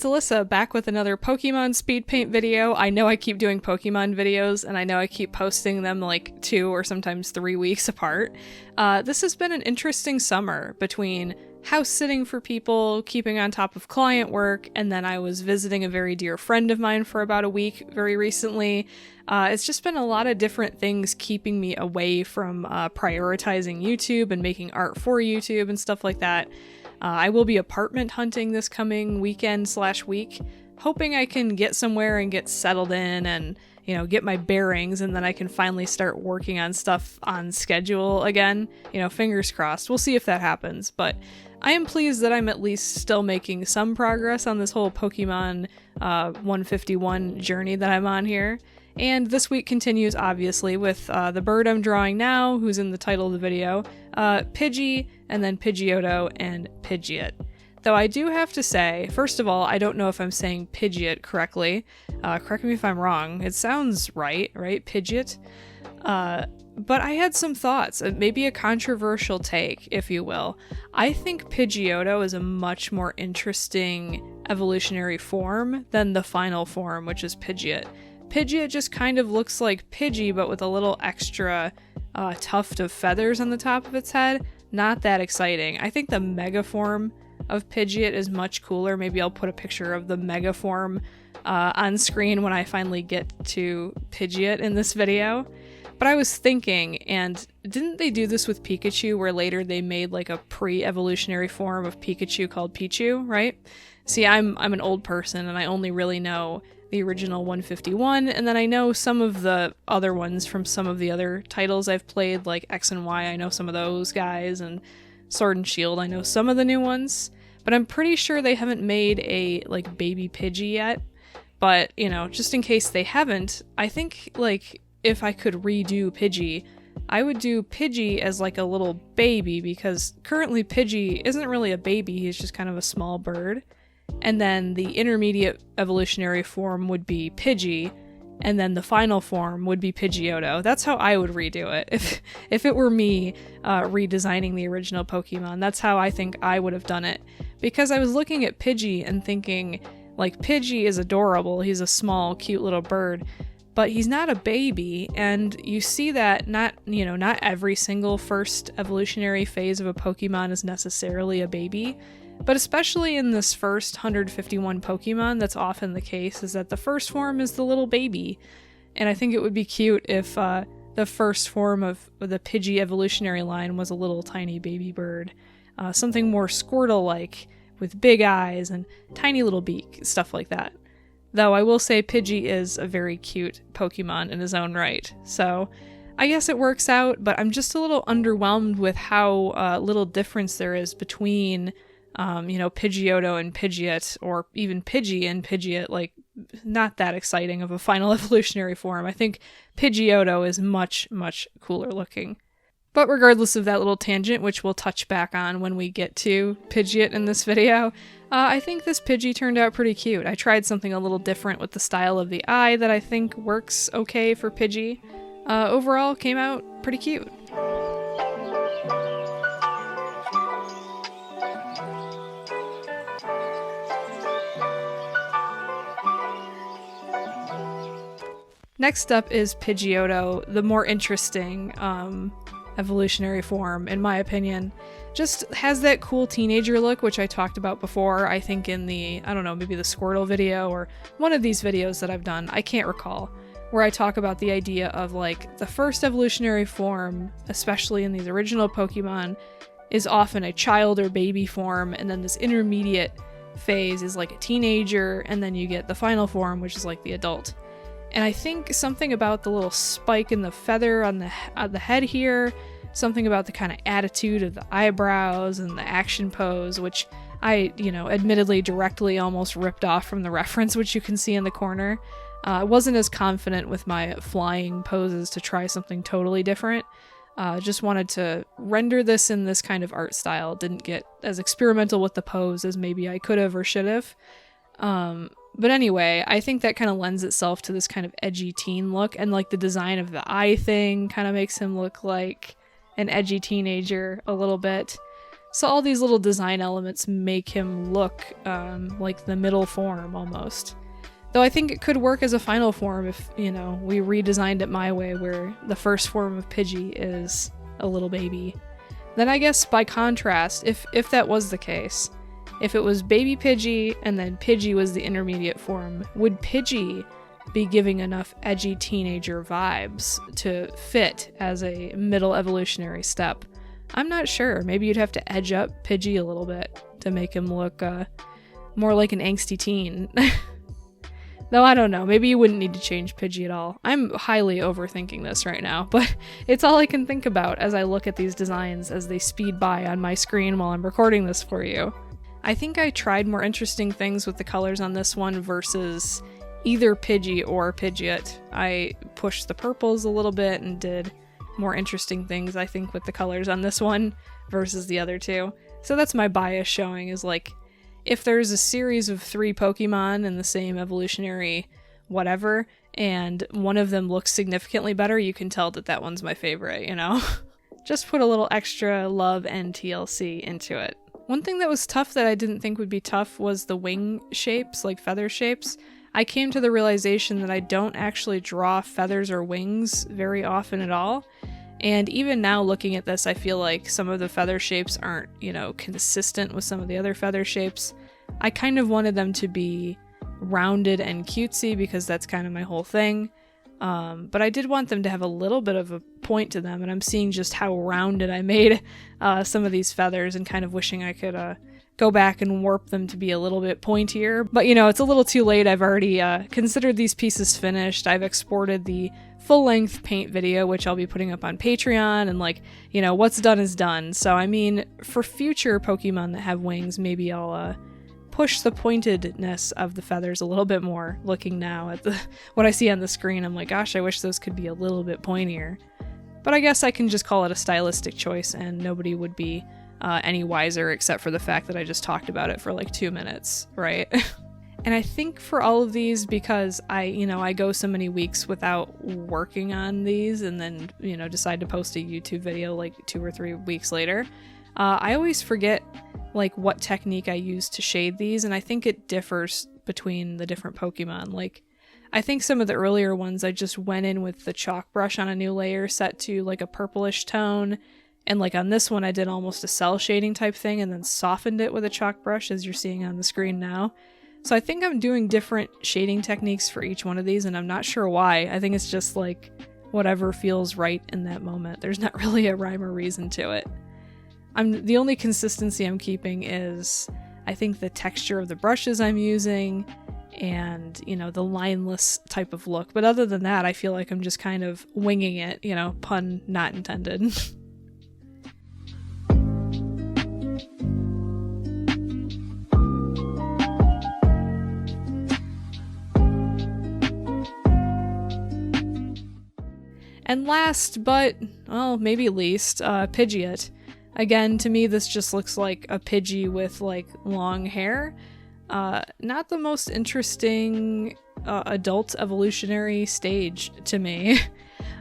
it's Alyssa back with another Pokemon speed paint video. I know I keep doing Pokemon videos, and I know I keep posting them like 2 or sometimes 3 weeks apart. This has been an interesting summer between house sitting for people, keeping on top of client work, and then I was visiting a very dear friend of mine for about a week very recently. It's just been a lot of different things keeping me away from prioritizing YouTube and making art for YouTube and stuff like that. I will be apartment hunting this coming weekend/week, hoping I can get somewhere and get settled in and, you know, get my bearings, and then I can finally start working on stuff on schedule again. You know, fingers crossed. We'll see if that happens, but I am pleased that I'm at least still making some progress on this whole Pokemon 151 journey that I'm on here. And this week continues, obviously, with the bird I'm drawing now, who's in the title of the video, Pidgey, and then Pidgeotto and Pidgeot. Though I do have to say, first of all, I don't know if I'm saying Pidgeot correctly. Correct me if I'm wrong. It sounds right? Pidgeot? But I had some thoughts, maybe a controversial take, if you will. I think Pidgeotto is a much more interesting evolutionary form than the final form, which is Pidgeot. Pidgeot just kind of looks like Pidgey, but with a little extra tuft of feathers on the top of its head. Not that exciting. I think the mega form of Pidgeot is much cooler. Maybe I'll put a picture of the mega form on screen when I finally get to Pidgeot in this video. But I was thinking, and didn't they do this with Pikachu, where later they made like a pre-evolutionary form of Pikachu called Pichu, right? See, I'm an old person, and I only really know the original 151, and then I know some of the other ones from some of the other titles I've played, like X and Y. I know some of those guys, and Sword and Shield, I know some of the new ones, but I'm pretty sure they haven't made a like baby Pidgey yet. But, you know, just in case they haven't, I think like if I could redo Pidgey, I would do Pidgey as like a little baby, because currently Pidgey isn't really a baby, he's just kind of a small bird. And then the intermediate evolutionary form would be Pidgey, and then the final form would be Pidgeotto. That's how I would redo it. If it were me redesigning the original Pokemon, that's how I think I would have done it. Because I was looking at Pidgey and thinking, like, Pidgey is adorable, he's a small, cute little bird, but he's not a baby, and you see that not every single first evolutionary phase of a Pokemon is necessarily a baby. But especially in this first 151 Pokemon, that's often the case, is that the first form is the little baby. And I think it would be cute if the first form of the Pidgey evolutionary line was a little tiny baby bird. Something more Squirtle-like, with big eyes and tiny little beak, stuff like that. Though I will say Pidgey is a very cute Pokemon in his own right. So I guess it works out, but I'm just a little underwhelmed with how little difference there is between Pidgeotto and Pidgeot, or even Pidgey and Pidgeot. Like, not that exciting of a final evolutionary form. I think Pidgeotto is much, much cooler looking. But regardless of that little tangent, which we'll touch back on when we get to Pidgeot in this video, I think this Pidgey turned out pretty cute. I tried something a little different with the style of the eye that I think works okay for Pidgey. Overall, came out pretty cute. Next up is Pidgeotto, the more interesting evolutionary form, in my opinion. Just has that cool teenager look, which I talked about before, I think in the, maybe the Squirtle video, or one of these videos that I've done, I can't recall, where I talk about the idea of like the first evolutionary form, especially in these original Pokemon, is often a child or baby form, and then this intermediate phase is like a teenager, and then you get the final form, which is like the adult. And I think something about the little spike in the feather on the head here, something about the kind of attitude of the eyebrows and the action pose, which I, admittedly directly almost ripped off from the reference, which you can see in the corner. I wasn't as confident with my flying poses to try something totally different. Just wanted to render this in this kind of art style. Didn't get as experimental with the pose as maybe I could have or should have. But anyway, I think that kind of lends itself to this kind of edgy teen look, and like the design of the eye thing kind of makes him look like an edgy teenager a little bit. So all these little design elements make him look like the middle form almost. Though I think it could work as a final form if, you know, we redesigned it my way where the first form of Pidgey is a little baby. Then I guess by contrast, if that was the case, if it was baby Pidgey and then Pidgey was the intermediate form, would Pidgey be giving enough edgy teenager vibes to fit as a middle evolutionary step? I'm not sure. Maybe you'd have to edge up Pidgey a little bit to make him look more like an angsty teen. Though I don't know, maybe you wouldn't need to change Pidgey at all. I'm highly overthinking this right now, but it's all I can think about as I look at these designs as they speed by on my screen while I'm recording this for you. I think I tried more interesting things with the colors on this one versus either Pidgey or Pidgeot. I pushed the purples a little bit and did more interesting things, I think, with the colors on this one versus the other two. So that's my bias showing, is like, if there's a series of 3 Pokemon in the same evolutionary whatever, and one of them looks significantly better, you can tell that that one's my favorite, you know? Just put a little extra love and TLC into it. One thing that was tough that I didn't think would be tough was the wing shapes, like feather shapes. I came to the realization that I don't actually draw feathers or wings very often at all. And even now looking at this, I feel like some of the feather shapes aren't, you know, consistent with some of the other feather shapes. I kind of wanted them to be rounded and cutesy because that's kind of my whole thing. But I did want them to have a little bit of a point to them, and I'm seeing just how rounded I made some of these feathers and kind of wishing I could go back and warp them to be a little bit pointier. But, you know, it's a little too late. I've already considered these pieces finished. I've exported the full-length paint video, which I'll be putting up on Patreon, and, like, you know, what's done is done. So, I mean, for future Pokemon that have wings, maybe I'll push the pointedness of the feathers a little bit more. Looking now at what I see on the screen, I'm like, gosh, I wish those could be a little bit pointier. But I guess I can just call it a stylistic choice, and nobody would be any wiser except for the fact that I just talked about it for like 2 minutes, right? And I think for all of these, because I go so many weeks without working on these and then, you know, decide to post a YouTube video like 2 or 3 weeks later, I always forget like what technique I use to shade these, and I think it differs between the different Pokemon. Like, I think some of the earlier ones I just went in with the chalk brush on a new layer set to like a purplish tone, and like on this one I did almost a cell shading type thing and then softened it with a chalk brush, as you're seeing on the screen now. So I think I'm doing different shading techniques for each one of these, and I'm not sure why. I think it's just like whatever feels right in that moment. There's not really a rhyme or reason to it. The only consistency I'm keeping is, I think, the texture of the brushes I'm using and, you know, the lineless type of look. But other than that, I feel like I'm just kind of winging it, you know, pun not intended. And last, but, well, maybe least, Pidgeot. Again, to me, this just looks like a Pidgey with, like, long hair. Not the most interesting adult evolutionary stage to me.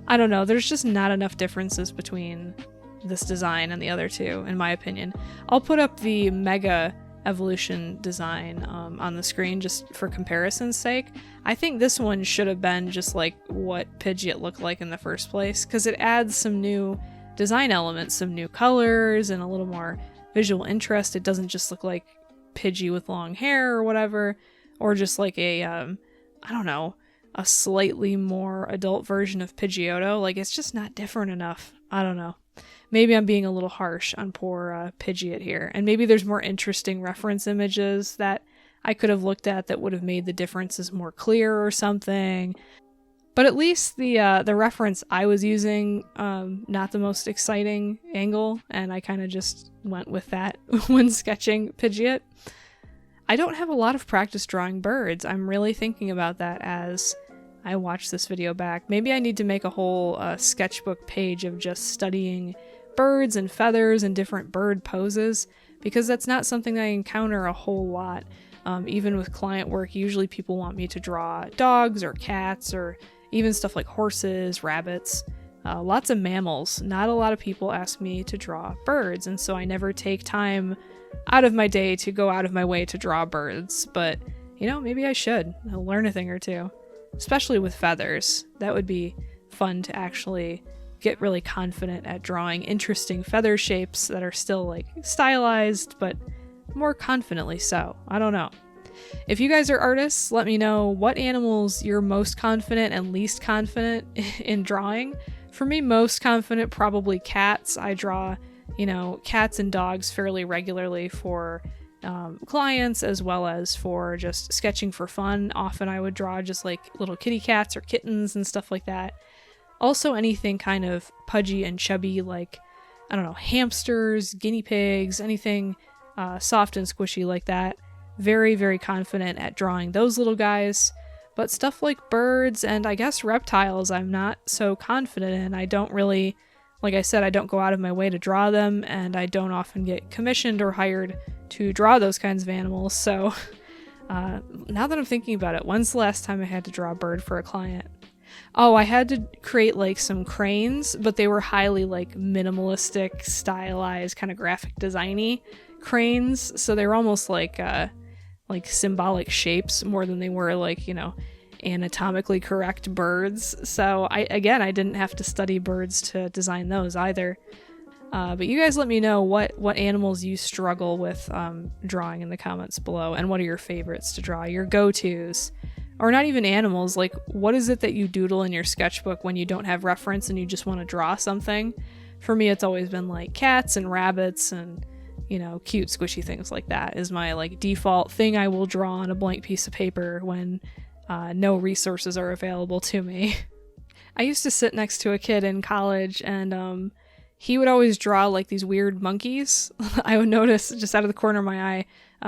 I don't know, there's just not enough differences between this design and the other two, in my opinion. I'll put up the Mega Evolution design on the screen just for comparison's sake. I think this one should have been just like what Pidgeot looked like in the first place, because it adds some new design elements, some new colors, and a little more visual interest. It doesn't just look like Pidgey with long hair or whatever, or just like a, I don't know, a slightly more adult version of Pidgeotto. Like, it's just not different enough. I don't know. Maybe I'm being a little harsh on poor Pidgeot here, and maybe there's more interesting reference images that I could have looked at that would have made the differences more clear or something. But at least the reference I was using, not the most exciting angle, and I kind of just went with that when sketching Pidgeot. I don't have a lot of practice drawing birds. I'm really thinking about that as I watch this video back. Maybe I need to make a whole sketchbook page of just studying birds and feathers and different bird poses, because that's not something I encounter a whole lot. Even with client work, usually people want me to draw dogs or cats or even stuff like horses, rabbits. Lots of mammals. Not a lot of people ask me to draw birds, and so I never take time out of my day to go out of my way to draw birds, but you know, maybe I should. I'll learn a thing or two, especially with feathers. That would be fun to actually get really confident at drawing interesting feather shapes that are still like stylized, but more confidently so. I don't know. If you guys are artists, let me know what animals you're most confident and least confident in drawing. For me, most confident, probably cats. I draw, you know, cats and dogs fairly regularly for clients, as well as for just sketching for fun. Often I would draw just like little kitty cats or kittens and stuff like that. Also anything kind of pudgy and chubby, like, I don't know, hamsters, guinea pigs, anything soft and squishy like that. Very, very confident at drawing those little guys. But stuff like birds and I guess reptiles, I'm not so confident in. I don't really, like I said, I don't go out of my way to draw them, and I don't often get commissioned or hired to draw those kinds of animals. So now that I'm thinking about it, when's the last time I had to draw a bird for a client? Oh, I had to create like some cranes, but they were highly like minimalistic, stylized, kind of graphic designy cranes. So they were almost like symbolic shapes more than they were like, you know, anatomically correct birds. So I didn't have to study birds to design those either. But you guys let me know what animals you struggle with drawing in the comments below, and what are your favorites to draw, your go-tos. Or not even animals, like what is it that you doodle in your sketchbook when you don't have reference and you just want to draw something? For me, it's always been like cats and rabbits and, you know, cute squishy things like that is my like default thing I will draw on a blank piece of paper when no resources are available to me. I used to sit next to a kid in college, and he would always draw like these weird monkeys. I would notice just out of the corner of my eye,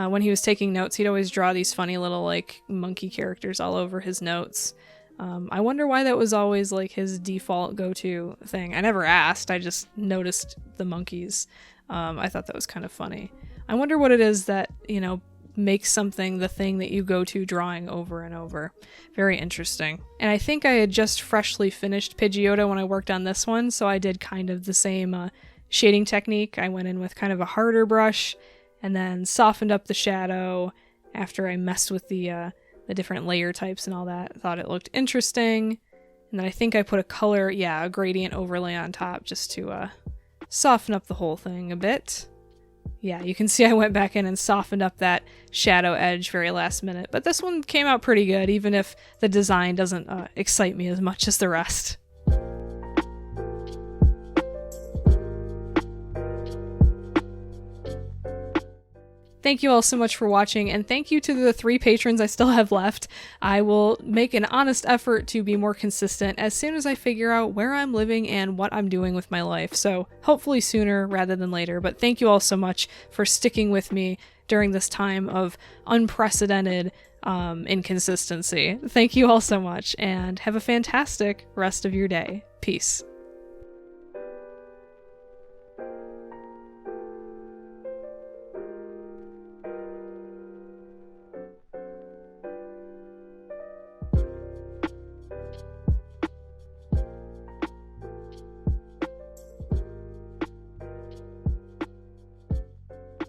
when he was taking notes, he'd always draw these funny little like monkey characters all over his notes. I wonder why that was always like his default go-to thing. I never asked, I just noticed the monkeys. I thought that was kind of funny. I wonder what it is that, you know, makes something the thing that you go to drawing over and over. Very interesting. And I think I had just freshly finished Pidgeotto when I worked on this one, so I did kind of the same shading technique. I went in with kind of a harder brush and then softened up the shadow after I messed with the different layer types and all that. I thought it looked interesting. And then I think I put a gradient overlay on top just to soften up the whole thing a bit. Yeah, you can see I went back in and softened up that shadow edge very last minute, but this one came out pretty good, even if the design doesn't excite me as much as the rest. Thank you all so much for watching, and thank you to the 3 patrons I still have left. I will make an honest effort to be more consistent as soon as I figure out where I'm living and what I'm doing with my life, so hopefully sooner rather than later. But thank you all so much for sticking with me during this time of unprecedented inconsistency. Thank you all so much, and have a fantastic rest of your day. Peace.